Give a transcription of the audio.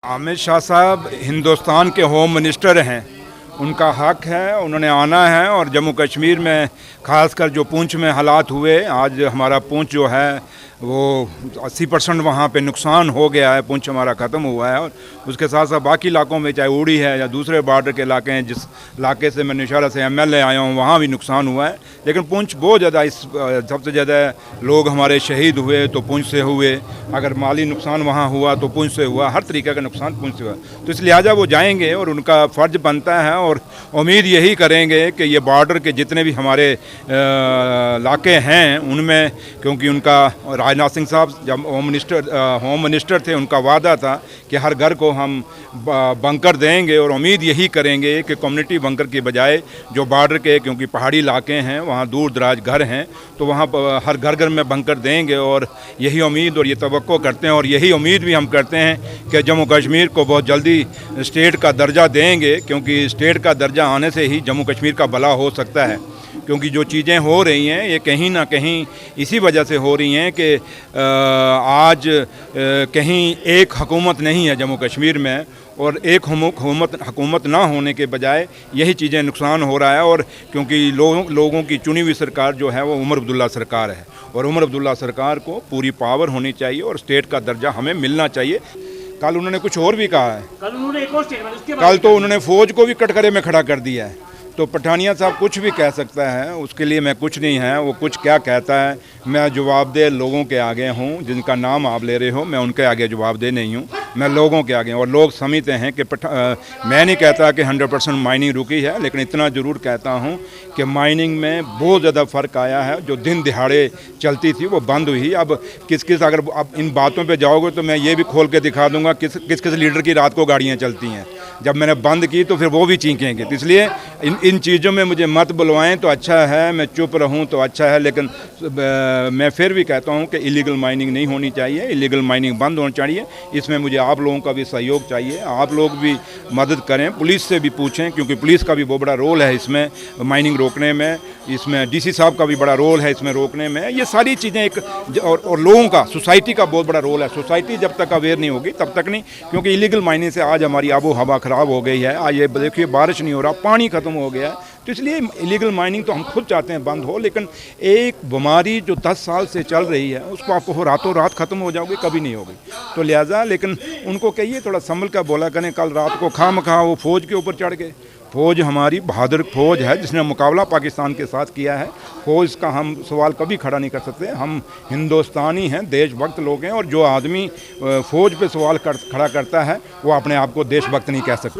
अमित शाह साहब हिंदुस्तान के home minister हैं, उनका हक है, उन्होंने आना है। और जम्मू कश्मीर में खासकर जो पुंछ में हालात हुए, आज हमारा पुंछ जो है वो 80% वहाँ पे नुकसान हो गया है। पुंछ हमारा ख़त्म हुआ है और उसके साथ साथ बाकी इलाकों में चाहे उड़ी है या दूसरे बॉर्डर के इलाके हैं, जिस इलाके से मैं निशारा से MLA आया हूँ वहाँ भी नुकसान हुआ है। लेकिन पुंछ बहुत ज़्यादा सबसे ज़्यादा लोग हमारे शहीद हुए तो पुंछ से हुए, अगर माली नुकसान वहाँ हुआ तो पुंछ से हुआ, हर तरीके का नुकसान पुंछ से हुआ। तो इस लिहाजा वो जाएंगे और उनका फ़र्ज बनता है और उम्मीद यही करेंगे कि ये बॉर्डर के जितने भी हमारे इलाके हैं उनमें, क्योंकि उनका राजनाथ सिंह साहब जब होम मिनिस्टर थे, उनका वादा था कि हर घर को हम बंकर देंगे और उम्मीद यही करेंगे कि कम्युनिटी बंकर की बजाय जो बॉर्डर के, क्योंकि पहाड़ी इलाके हैं वहाँ दूर दराज घर हैं, तो वहाँ हर घर घर में बंकर देंगे। और यही उम्मीद और ये तवक्को करते हैं और यही उम्मीद भी हम करते हैं कि जम्मू कश्मीर को बहुत जल्दी स्टेट का दर्जा देंगे, क्योंकि स्टेट का दर्जा आने से ही जम्मू कश्मीर का भला हो सकता है। क्योंकि जो चीज़ें हो रही हैं ये कहीं ना कहीं इसी वजह से हो रही हैं कि आज कहीं एक हुकूमत नहीं है जम्मू कश्मीर में, और एक हुकूमत ना होने के बजाय यही चीज़ें नुकसान हो रहा है। और क्योंकि लोगों की चुनी हुई सरकार जो है वो उमर अब्दुल्ला सरकार है, और उमर अब्दुल्ला सरकार को पूरी पावर होनी चाहिए और स्टेट का दर्जा हमें मिलना चाहिए। कल उन्होंने कुछ और भी कहा है, कल तो उन्होंने फ़ौज को भी कटघरे में खड़ा कर दिया है। तो पठानिया साहब कुछ भी कह सकता है, उसके लिए मैं कुछ नहीं है, वो कुछ क्या कहता है मैं जवाबदेह लोगों के आगे हूँ। जिनका नाम आप ले रहे हो मैं उनके आगे जवाबदेह नहीं हूँ, मैं लोगों के आगे। और लोग समझते हैं कि मैं नहीं कहता कि 100% माइनिंग रुकी है, लेकिन इतना ज़रूर कहता हूँ कि माइनिंग में बहुत ज़्यादा फ़र्क आया है। जो दिन दिहाड़े चलती थी वो बंद हुई। अब किस अगर अब इन बातों पर जाओगे तो मैं ये भी खोल के दिखा दूँगा किस लीडर की रात को गाड़ियाँ चलती हैं। जब मैंने बंद की तो फिर वो भी चीखेंगे। तो इसलिए इन चीज़ों में मुझे मत बुलवाएं तो अच्छा है, मैं चुप रहूं तो अच्छा है। लेकिन मैं फिर भी कहता हूं कि इलीगल माइनिंग नहीं होनी चाहिए, इलीगल माइनिंग बंद होनी चाहिए। इसमें मुझे आप लोगों का भी सहयोग चाहिए, आप लोग भी मदद करें, पुलिस से भी पूछें, क्योंकि पुलिस का भी बहुत बड़ा रोल है इसमें माइनिंग रोकने में। इसमें DC साहब का भी बड़ा रोल है इसमें रोकने में। ये सारी चीज़ें एक और लोगों का, सोसाइटी का बहुत बड़ा रोल है। सोसाइटी जब तक अवेयर नहीं होगी तब तक नहीं, क्योंकि इलीगल माइनिंग से आज हमारी आबो हवा ख़राब हो गई है। आज ये देखिए बारिश नहीं हो रहा, पानी ख़त्म हो गया है। तो इसलिए इलीगल माइनिंग तो हम खुद चाहते हैं बंद हो, लेकिन एक बीमारी जो 10 साल से चल रही है उसको आपको रातों रात ख़त्म हो जाओगे, कभी नहीं होगी। तो लिहाजा लेकिन उनको कहिए थोड़ा संभल कर बोला करें। कल रात को खामखा वो फ़ौज के ऊपर चढ़ गए। फ़ौज हमारी बहादुर फ़ौज है जिसने मुकाबला पाकिस्तान के साथ किया है। फ़ौज का हम सवाल कभी खड़ा नहीं कर सकते। हम हिंदुस्तानी हैं, देशभक्त लोग हैं, और जो आदमी फ़ौज पे सवाल खड़ा करता है वो अपने आप को देशभक्त नहीं कह सकता।